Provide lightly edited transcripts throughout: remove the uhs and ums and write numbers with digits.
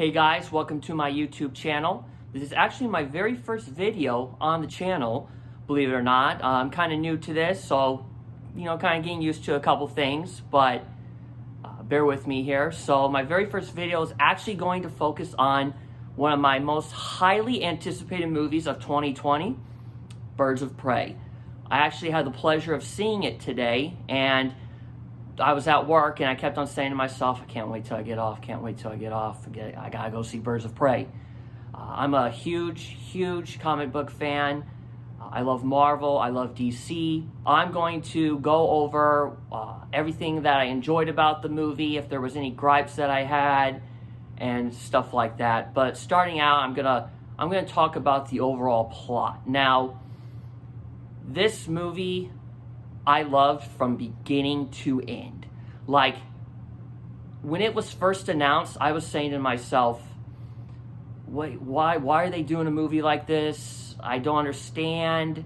Hey guys, welcome to my YouTube channel. This is actually my very first video on the channel, believe it or not. I'm kind of new to this, so, kind of getting used to a couple things, but bear with me here. So my very first video is actually going to focus on one of my most highly anticipated movies of 2020, Birds of Prey. I actually had the pleasure of seeing it today, and I was at work and I kept on saying to myself, I can't wait till I get off, I gotta go see Birds of Prey. I'm a huge comic book fan. I love Marvel, I love DC. I'm going to go over everything that I enjoyed about the movie, if there was any gripes that I had, and stuff like that. But starting out, I'm gonna talk about the overall plot. Now, this movie I loved from beginning to end. Like, when it was first announced, I was saying to myself, wait, why are they doing a movie like this? I don't understand.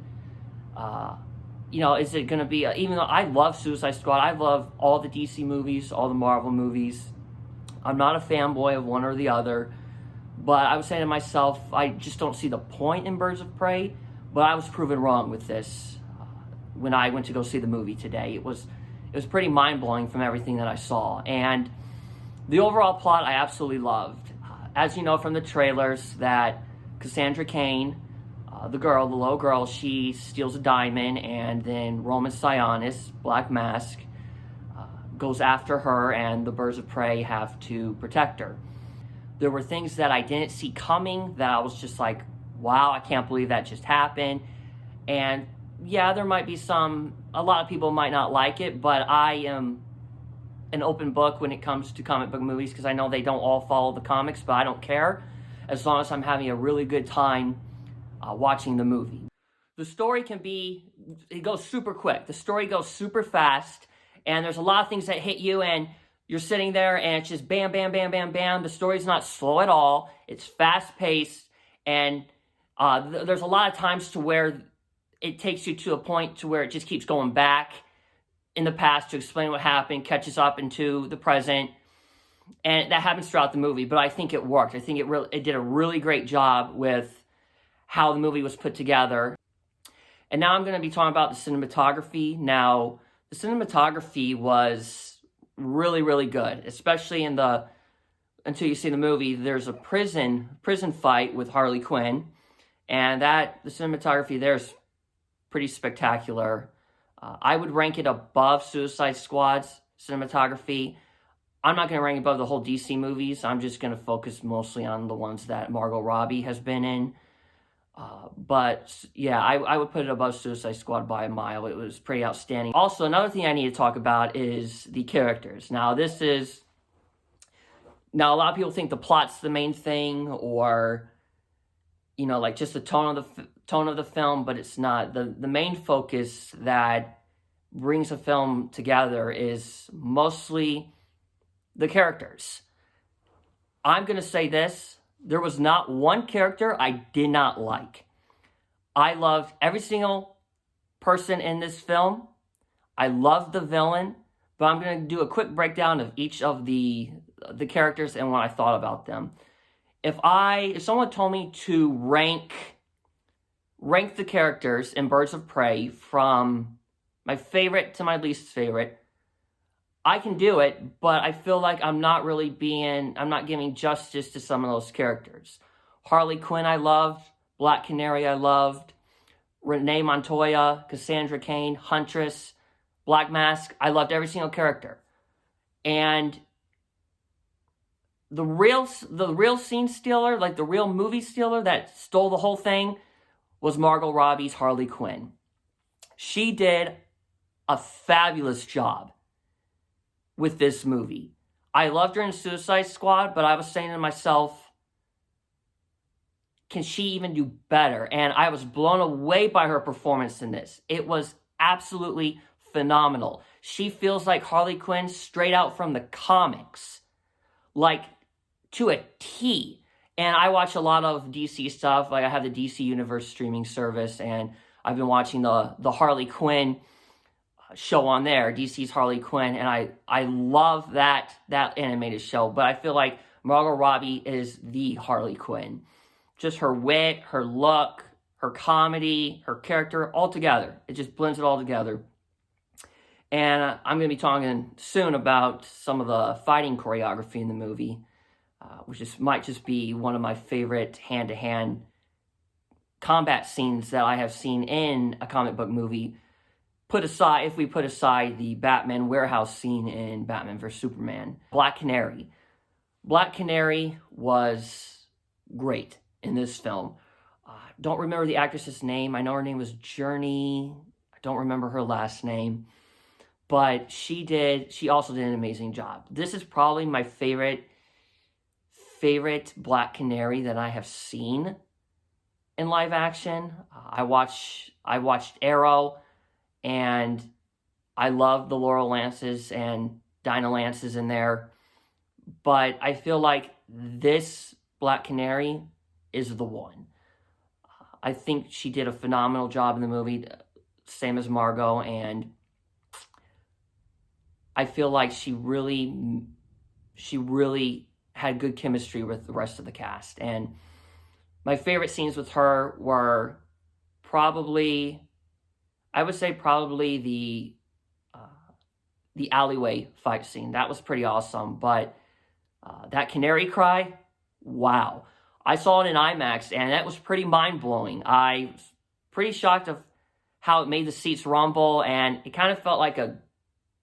Is it going to be, even though I love Suicide Squad, I love all the DC movies, all the Marvel movies. I'm not a fanboy of one or the other, but I was saying to myself, I just don't see the point in Birds of Prey, but I was proven wrong with this. When I went to go see the movie today, it was pretty mind-blowing from everything that I saw. And the overall plot I absolutely loved. As you know from the trailers, that Cassandra Cain, the little girl, she steals a diamond, and then Roman Sionis, Black Mask, goes after her, and the Birds of Prey have to protect her. There were things that I didn't see coming that I was just like, wow, I can't believe that just happened. And yeah, there might be a lot of people might not like it, but I am an open book when it comes to comic book movies, because I know they don't all follow the comics, but I don't care, as long as I'm having a really good time watching the movie. The story it goes super quick. The story goes super fast, and there's a lot of things that hit you, and you're sitting there, and it's just bam, bam, bam, bam, bam. The story's not slow at all. It's fast-paced, and there's a lot of times to where it takes you to a point to where it just keeps going back in the past to explain what happened, catches up into the present, and that happens throughout the movie. But I think it worked. I think it did a really great job with how the movie was put together. And now I'm going to be talking about the cinematography. Now, the cinematography was really, really good, especially until you see the movie. There's a prison fight with Harley Quinn, and the cinematography there is pretty spectacular. I would rank it above Suicide Squad's cinematography. I'm not going to rank it above the whole DC movies. I'm just going to focus mostly on the ones that Margot Robbie has been in. But yeah, I would put it above Suicide Squad by a mile. It was pretty outstanding. Also, another thing I need to talk about is the characters. Now, a lot of people think the plot's the main thing, or like just the tone of the film, but it's not. The main focus that brings a film together is mostly the characters. I'm going to say this. There was not one character I did not like. I loved every single person in this film. I loved the villain, but I'm going to do a quick breakdown of each of the characters and what I thought about them. If someone told me to rank the characters in Birds of Prey from my favorite to my least favorite, I can do it, but I feel like I'm not giving justice to some of those characters. Harley Quinn I loved, Black Canary I loved, Renee Montoya, Cassandra Cain, Huntress, Black Mask, I loved every single character. And the real scene stealer, like the real movie stealer that stole the whole thing, was Margot Robbie's Harley Quinn. She did a fabulous job with this movie. I loved her in Suicide Squad, but I was saying to myself, can she even do better? And I was blown away by her performance in this. It was absolutely phenomenal. She feels like Harley Quinn straight out from the comics, like to a T. And I watch a lot of DC stuff. Like, I have the DC Universe streaming service, and I've been watching the Harley Quinn show on there, DC's Harley Quinn, and I love that animated show. But I feel like Margot Robbie is the Harley Quinn. Just her wit, her look, her comedy, her character, all together. It just blends it all together. And I'm going to be talking soon about some of the fighting choreography in the movie, which might just be one of my favorite hand-to-hand combat scenes that I have seen in a comic book movie. If we put aside the Batman warehouse scene in Batman vs. Superman. Black Canary. Black Canary was great in this film. Don't remember the actress's name. I know her name was Journey. I don't remember her last name. But she also did an amazing job. This is probably my favorite Black Canary that I have seen in live action. I watched Arrow, and I love the Laurel Lances and Dinah Lances in there. But I feel like this Black Canary is the one. I think she did a phenomenal job in the movie, same as Margot, and I feel like she really had good chemistry with the rest of the cast. And my favorite scenes with her were probably the alleyway fight scene. That was pretty awesome. But that canary cry, wow. I saw it in IMAX, and that was pretty mind-blowing. I was pretty shocked of how it made the seats rumble, and it kind of felt like a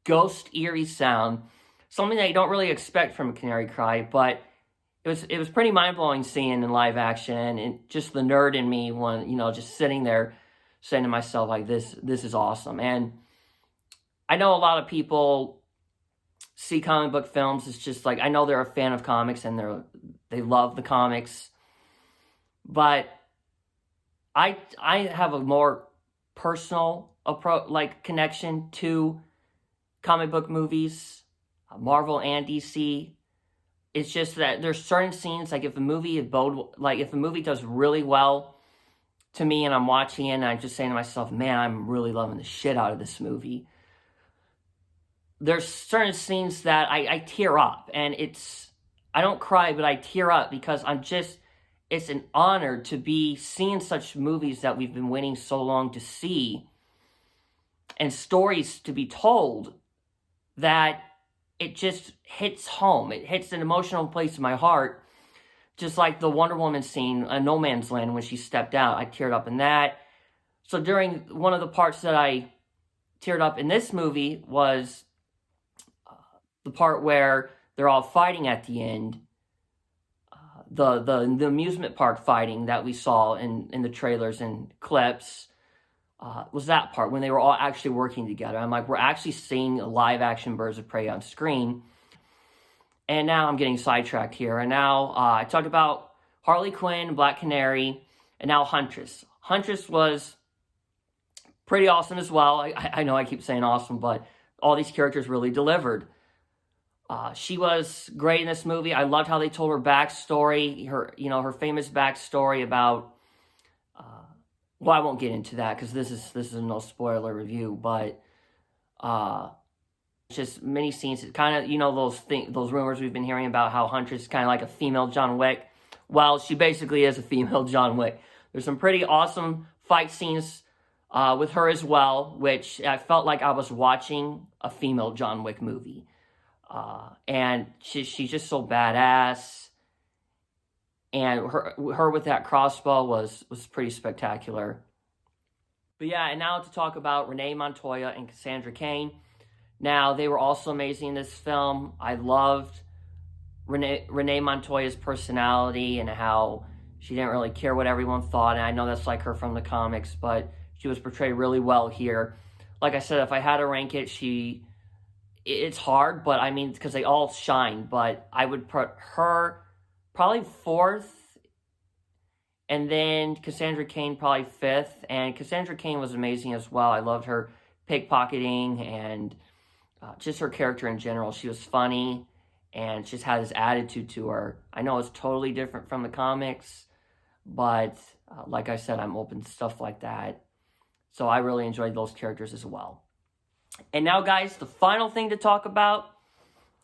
ghost eerie sound, something that you don't really expect from a canary cry, but it was pretty mind-blowing seeing in live action, and just the nerd in me, just sitting there saying to myself, like, this is awesome. And I know a lot of people see comic book films, it's just like, I know they're a fan of comics and they love the comics, but I have a more personal approach, like connection to comic book movies, Marvel and DC. It's just that there's certain scenes, like if a movie does really well to me and I'm watching it and I'm just saying to myself, man, I'm really loving the shit out of this movie. There's certain scenes that I tear up, and I don't cry, but I tear up because it's an honor to be seeing such movies that we've been waiting so long to see, and stories to be told, that it just hits home. It hits an emotional place in my heart, just like the Wonder Woman scene in No Man's Land when she stepped out. I teared up in that. So during one of the parts that I teared up in this movie was the part where they're all fighting at the end. The amusement park fighting that we saw in the trailers and clips was that part when they were all actually working together. I'm like, we're actually seeing live action Birds of Prey on screen. And now I'm getting sidetracked here. And now I talked about Harley Quinn, Black Canary, and now Huntress. Huntress was pretty awesome as well. I know I keep saying awesome, but all these characters really delivered. She was great in this movie. I loved how they told her backstory, her famous backstory about. Well, I won't get into that because this is no spoiler review, but just many scenes. Kind of those rumors we've been hearing about how Huntress is kind of like a female John Wick. Well, she basically is a female John Wick. There's some pretty awesome fight scenes with her as well, which I felt like I was watching a female John Wick movie. And she's just so badass, and her with that crossbow was pretty spectacular. But yeah, and now to talk about Renee Montoya and Cassandra Cain. Now, they were also amazing in this film. I loved Renee Montoya's personality and how she didn't really care what everyone thought, and I know that's like her from the comics, but she was portrayed really well here. Like I said, if I had to rank it, it's hard, but I mean, because they all shine, but I would put her probably fourth, and then Cassandra Cain probably fifth, and Cassandra Cain was amazing as well. I loved her pickpocketing and just her character in general. She was funny, and just had this attitude to her. I know it's totally different from the comics, but like I said, I'm open to stuff like that. So I really enjoyed those characters as well. And now, guys, the final thing to talk about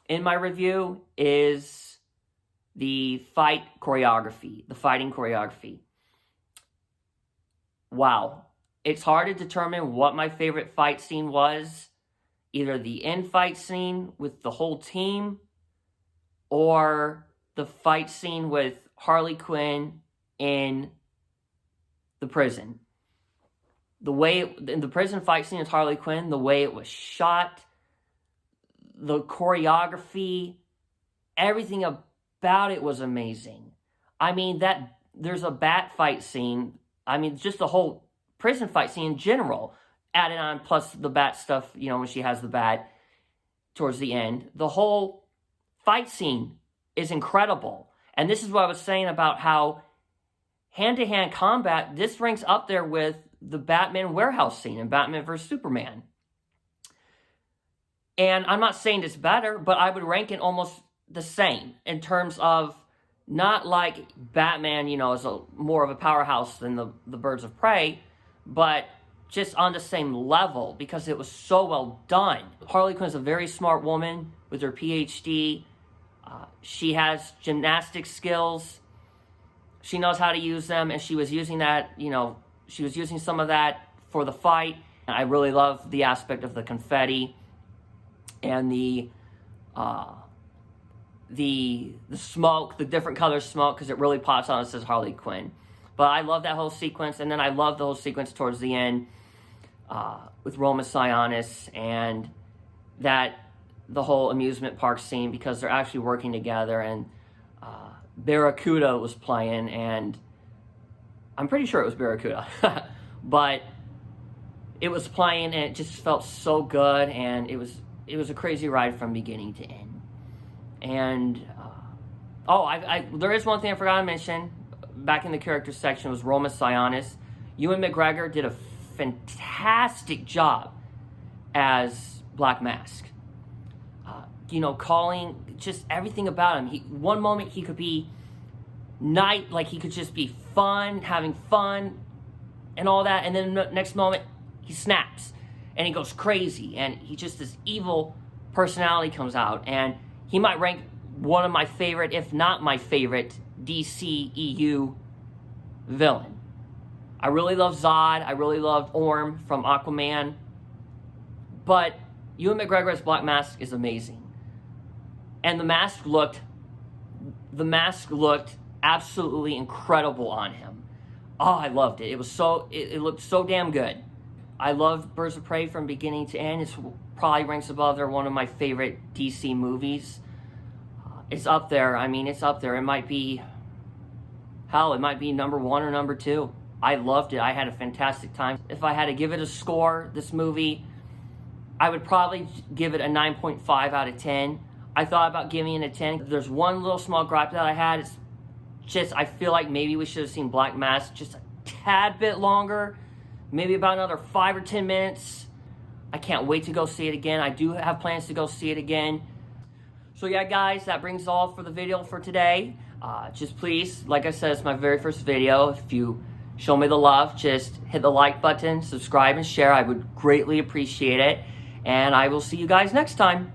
in my review is the fight choreography, the fighting choreography. Wow. It's hard to determine what my favorite fight scene was. Either the end fight scene with the whole team or the fight scene with Harley Quinn in the prison. In the prison fight scene with Harley Quinn, the way it was shot, the choreography, everything about it was amazing. I mean, there's a bat fight scene. I mean, just the whole prison fight scene in general, added on, plus the bat stuff, you know, when she has the bat towards the end. The whole fight scene is incredible. And this is what I was saying about how hand-to-hand combat, this ranks up there with the Batman warehouse scene in Batman vs. Superman. And I'm not saying it's better, but I would rank it almost the same in terms of not like Batman, you know, is more of a powerhouse than the Birds of Prey, but just on the same level because it was so well done. Harley Quinn is a very smart woman with her PhD. She has gymnastic skills. She knows how to use them, and she was using that, you know, she was using some of that for the fight. And I really love the aspect of the confetti and the smoke, the different color smoke, because it really pops out and says Harley Quinn. But I love that whole sequence, and then I love the whole sequence towards the end with Roma Sionis and the whole amusement park scene, because they're actually working together, and Barracuda was playing, and I'm pretty sure it was Barracuda, but it was playing, and it just felt so good, and it was a crazy ride from beginning to end. And there is one thing I forgot to mention back in the character section was Roma Sionis. Ewan McGregor did a fantastic job as Black Mask. You know, calling just everything about him. One moment he could be like he could just be fun, having fun, and all that, and then the next moment he snaps and he goes crazy, and he just this evil personality comes out, and he might rank one of my favorite, if not my favorite, DCEU villain. I really love Zod. I really loved Orm from Aquaman. But Ewan McGregor as Black Mask is amazing. And the mask looked absolutely incredible on him. Oh, I loved it. It looked so damn good. I loved Birds of Prey from beginning to end. It probably ranks above there, one of my favorite DC movies. It's up there. I mean, it's up there. It might be number 1 or number 2. I loved it. I had a fantastic time. If I had to give it a score, this movie, I would probably give it a 9.5 out of 10. I thought about giving it a 10. There's one little small gripe that I had. It's just, I feel like maybe we should have seen Black Mask just a tad bit longer. Maybe about another 5 or 10 minutes. I can't wait to go see it again. I do have plans to go see it again. So yeah, guys, that brings all for the video for today. Just please, like I said, it's my very first video. If you show me the love, just hit the like button, subscribe, and share. I would greatly appreciate it. And I will see you guys next time.